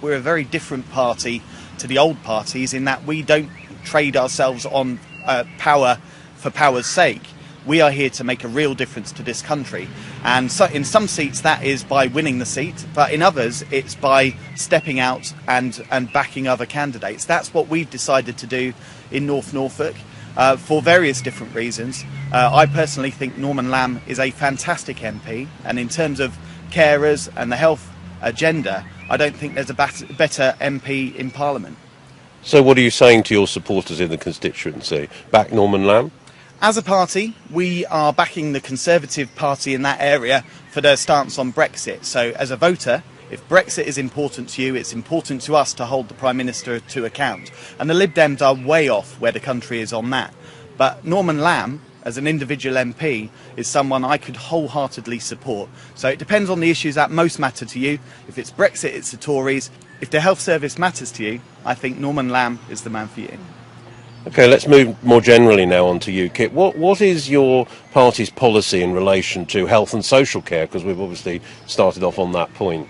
We're a very different party to the old parties in that we don't trade ourselves on power for power's sake. We are here to make a real difference to this country. And so in some seats that is by winning the seat, but in others it's by stepping out and backing other candidates. That's what we've decided to do in North Norfolk for various different reasons. I personally think Norman Lamb is a fantastic MP, and in terms of carers and the health agenda, I don't think there's a better MP in Parliament. So what are you saying to your supporters in the constituency? Back Norman Lamb? As a party, we are backing the Conservative Party in that area for their stance on Brexit. So as a voter, if Brexit is important to you, it's important to us to hold the Prime Minister to account. And the Lib Dems are way off where the country is on that. But Norman Lamb, as an individual MP, is someone I could wholeheartedly support. So it depends on the issues that most matter to you. If it's Brexit, it's the Tories. If the health service matters to you, I think Norman Lamb is the man for you. OK, let's move more generally now on to UKIP. What is your party's policy in relation to health and social care? Because we've obviously started off on that point.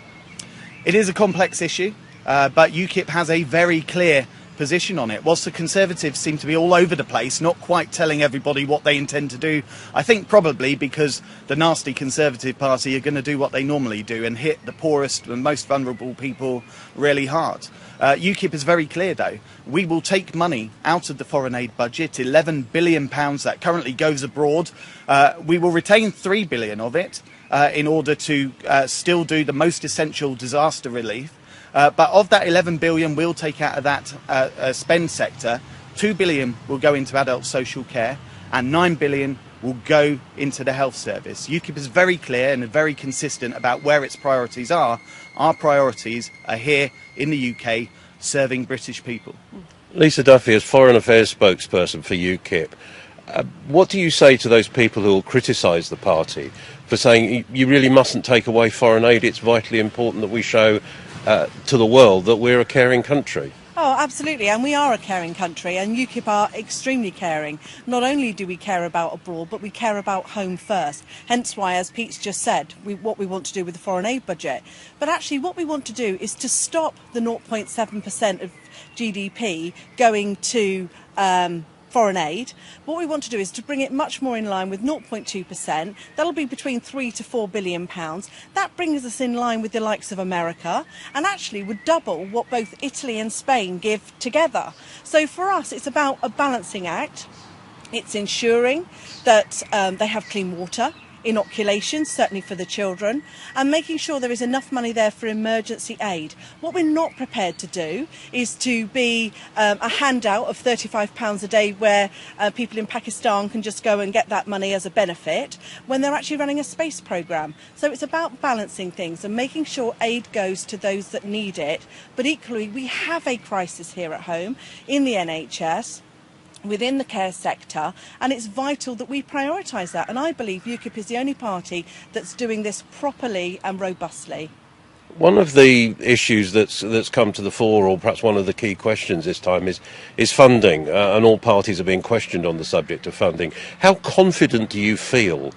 It is a complex issue, but UKIP has a very clear position on it. Whilst the Conservatives seem to be all over the place, not quite telling everybody what they intend to do, I think probably because the nasty Conservative Party are going to do what they normally do and hit the poorest and most vulnerable people really hard. UKIP is very clear though. We will take money out of the foreign aid budget, £11 billion that currently goes abroad. We will retain £3 billion of it in order to still do the most essential disaster relief. But of that 11 billion we'll take out of that spend sector, 2 billion will go into adult social care and 9 billion will go into the health service. UKIP is very clear and very consistent about where its priorities are. Our priorities are here in the UK, serving British people. Lisa Duffy, as Foreign Affairs spokesperson for UKIP, what do you say to those people who will criticise the party for saying you really mustn't take away foreign aid? It's vitally important that we show to the world that we're a caring country. Oh, absolutely, and we are a caring country, and UKIP are extremely caring. Not only do we care about abroad, but we care about home first. Hence why, as Pete's just said, what we want to do with the foreign aid budget. But actually what we want to do is to stop the 0.7% of GDP going to foreign aid. What we want to do is to bring it much more in line with 0.2%. That'll be between £3 to £4 billion. That brings us in line with the likes of America and actually would double what both Italy and Spain give together. So for us, it's about a balancing act. It's ensuring that they have clean water, inoculations, certainly for the children, and making sure there is enough money there for emergency aid. What we're not prepared to do is to be a handout of £35 a day where people in Pakistan can just go and get that money as a benefit when they're actually running a space programme. So it's about balancing things and making sure aid goes to those that need it. But equally, we have a crisis here at home in the NHS, within the care sector, and it's vital that we prioritise that, and I believe UKIP is the only party that's doing this properly and robustly. One of the issues that's come to the fore, or perhaps one of the key questions this time, is funding, and all parties are being questioned on the subject of funding. How confident do you feel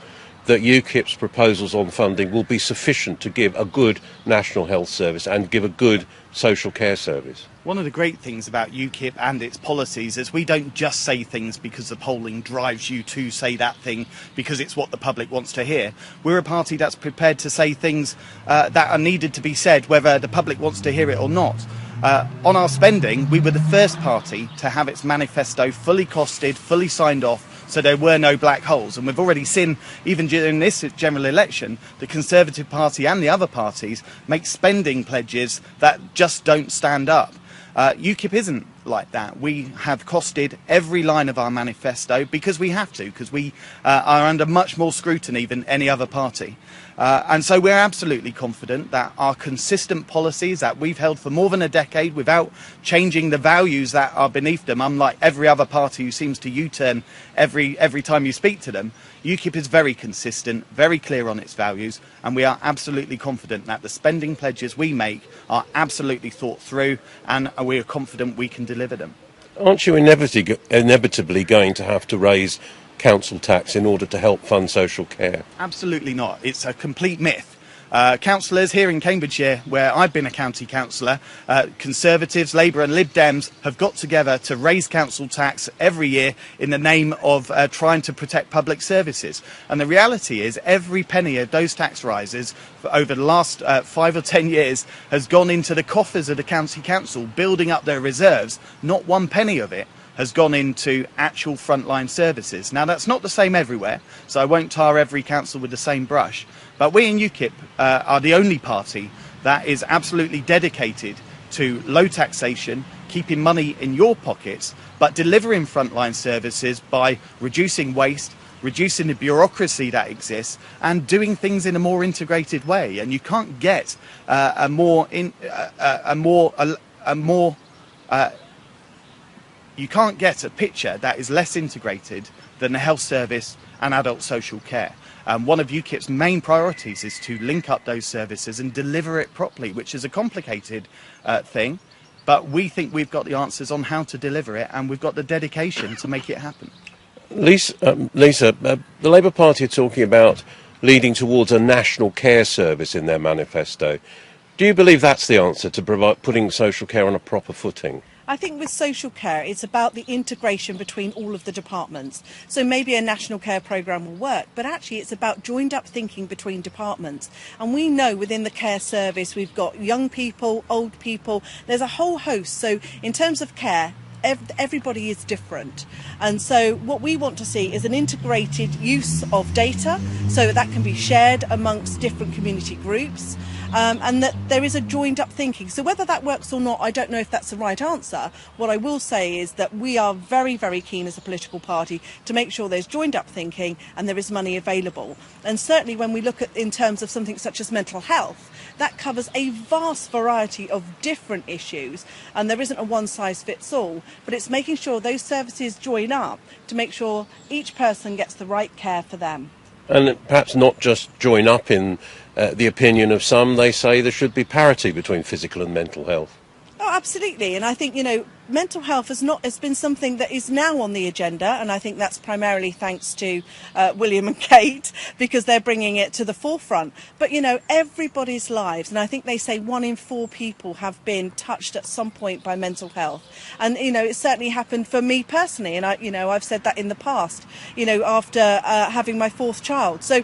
that UKIP's proposals on funding will be sufficient to give a good national health service and give a good social care service? One of the great things about UKIP and its policies is we don't just say things because the polling drives you to say that thing because it's what the public wants to hear. We're a party that's prepared to say things that are needed to be said, whether the public wants to hear it or not. On our spending, we were the first party to have its manifesto fully costed, fully signed off, so there were no black holes. And we've already seen, even during this general election, the Conservative Party and the other parties make spending pledges that just don't stand up. UKIP isn't like that. We have costed every line of our manifesto because we have to, because we are under much more scrutiny than any other party. And so we're absolutely confident that our consistent policies that we've held for more than a decade without changing the values that are beneath them, unlike every other party who seems to U-turn every time you speak to them, UKIP is very consistent, very clear on its values, and we are absolutely confident that the spending pledges we make are absolutely thought through, and we are confident we can deliver them. Aren't you inevitably going to have to raise council tax in order to help fund social care? Absolutely not. It's a complete myth. Councillors here in Cambridgeshire, where I've been a county councillor, Conservatives, Labour and Lib Dems have got together to raise council tax every year in the name of trying to protect public services. And the reality is every penny of those tax rises over the last 5 or 10 years has gone into the coffers of the county council, building up their reserves. Not one penny of it has gone into actual frontline services. Now, that's not the same everywhere, so I won't tar every council with the same brush. But we in UKIP are the only party that is absolutely dedicated to low taxation, keeping money in your pockets, but delivering frontline services by reducing waste, reducing the bureaucracy that exists, and doing things in a more integrated way. And you can't get you can't get a picture that is less integrated than the health service and adult social care. One of UKIP's main priorities is to link up those services and deliver it properly, which is a complicated thing, but we think we've got the answers on how to deliver it, and we've got the dedication to make it happen. Lisa, the Labour Party are talking about leading towards a national care service in their manifesto. Do you believe that's the answer to putting social care on a proper footing? I think with social care, it's about the integration between all of the departments. So maybe a national care programme will work, but actually it's about joined up thinking between departments. And we know within the care service, we've got young people, old people, there's a whole host. So in terms of care, everybody is different, and so what we want to see is an integrated use of data so that can be shared amongst different community groups, and that there is a joined up thinking. So whether that works or not, I don't know if that's the right answer. What I will say is that we are very, very keen as a political party to make sure there's joined up thinking and there is money available. And certainly when we look at in terms of something such as mental health, that covers a vast variety of different issues, and there isn't a one size fits all, but it's making sure those services join up to make sure each person gets the right care for them. And perhaps not just join up in the opinion of some. They say there should be parity between physical and mental health. Oh, absolutely. And I think, mental health has been something that is now on the agenda, and I think that's primarily thanks to William and Kate, because they're bringing it to the forefront. But, everybody's lives, and I think they say 1 in 4 people have been touched at some point by mental health. And, it certainly happened for me personally, and I've said that in the past, after having my 4th child. So,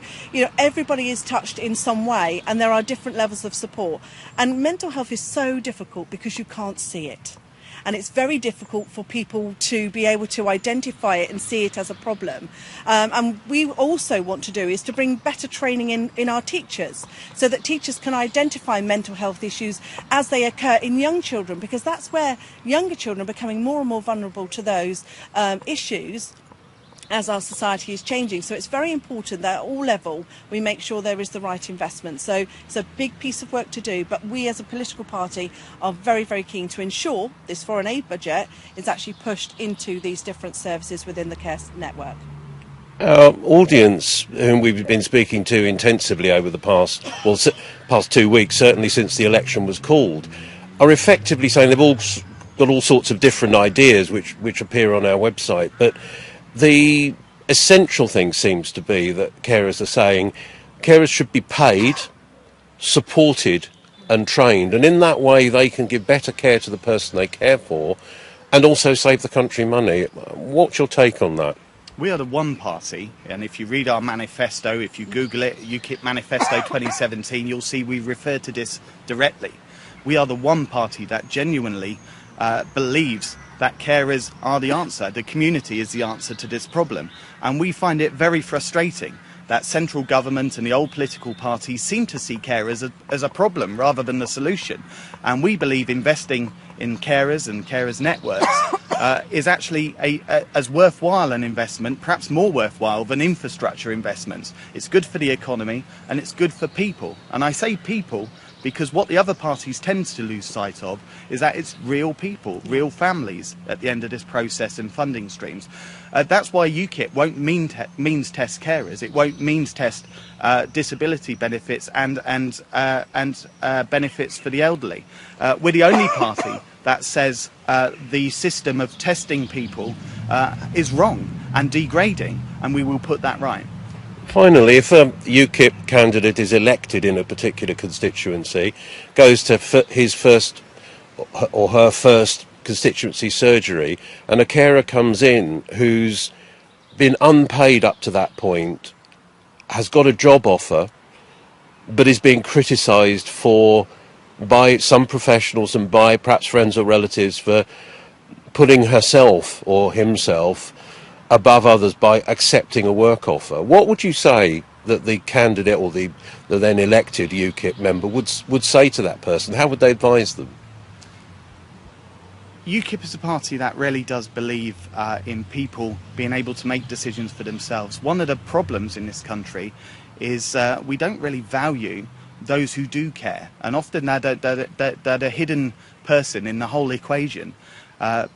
everybody is touched in some way, and there are different levels of support. And mental health is so difficult because you can't see it. And it's very difficult for people to be able to identify it and see it as a problem. And we also want to do is to bring better training in our teachers, so that teachers can identify mental health issues as they occur in young children, because that's where younger children are becoming more and more vulnerable to those issues as our society is changing. So it's very important that at all level we make sure there is the right investment. So it's a big piece of work to do, but we as a political party are very, very keen to ensure this foreign aid budget is actually pushed into these different services within the care network. Our audience, whom we've been speaking to intensively over the past 2 weeks, certainly since the election was called, are effectively saying they've all got all sorts of different ideas which appear on our website, but the essential thing seems to be that carers are saying carers should be paid, supported and trained, and in that way they can give better care to the person they care for and also save the country money. What's your take on that? We are the one party, and if you read our manifesto, if you Google it, UKIP Manifesto 2017, you'll see we refer to this directly. We are the one party that genuinely believes that carers are the answer. The community is the answer to this problem. And we find it very frustrating that central government and the old political parties seem to see carers as a problem rather than the solution. And we believe investing in carers and carers networks is actually as worthwhile an investment, perhaps more worthwhile than infrastructure investments. It's good for the economy and it's good for people. And I say people because what the other parties tend to lose sight of is that it's real people, real families at the end of this process and funding streams. That's why UKIP won't means test carers. It won't means test disability benefits and benefits for the elderly. We're the only party that says the system of testing people is wrong and degrading, and we will put that right. Finally, if a UKIP candidate is elected in a particular constituency, goes to his first or her first constituency surgery, and a carer comes in who's been unpaid up to that point, has got a job offer, but is being criticised by some professionals and by perhaps friends or relatives for putting herself or himself above others by accepting a work offer. What would you say that the candidate or the then elected UKIP member would say to that person? How would they advise them? UKIP is a party that really does believe in people being able to make decisions for themselves. One of the problems in this country is we don't really value those who do care, and often they're a hidden person in the whole equation.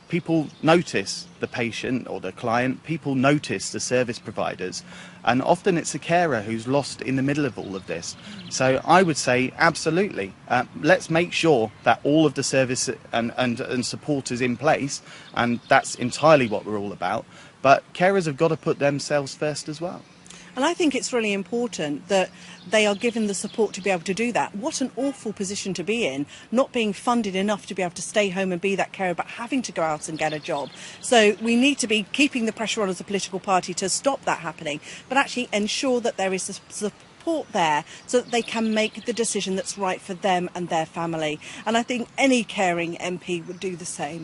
People notice the patient or the client, people notice the service providers, and often it's a carer who's lost in the middle of all of this. So I would say absolutely, let's make sure that all of the service and support is in place, and that's entirely what we're all about, but carers have got to put themselves first as well. And I think it's really important that they are given the support to be able to do that. What an awful position to be in, not being funded enough to be able to stay home and be that carer, but having to go out and get a job. So we need to be keeping the pressure on as a political party to stop that happening, but actually ensure that there is support there so that they can make the decision that's right for them and their family. And I think any caring MP would do the same.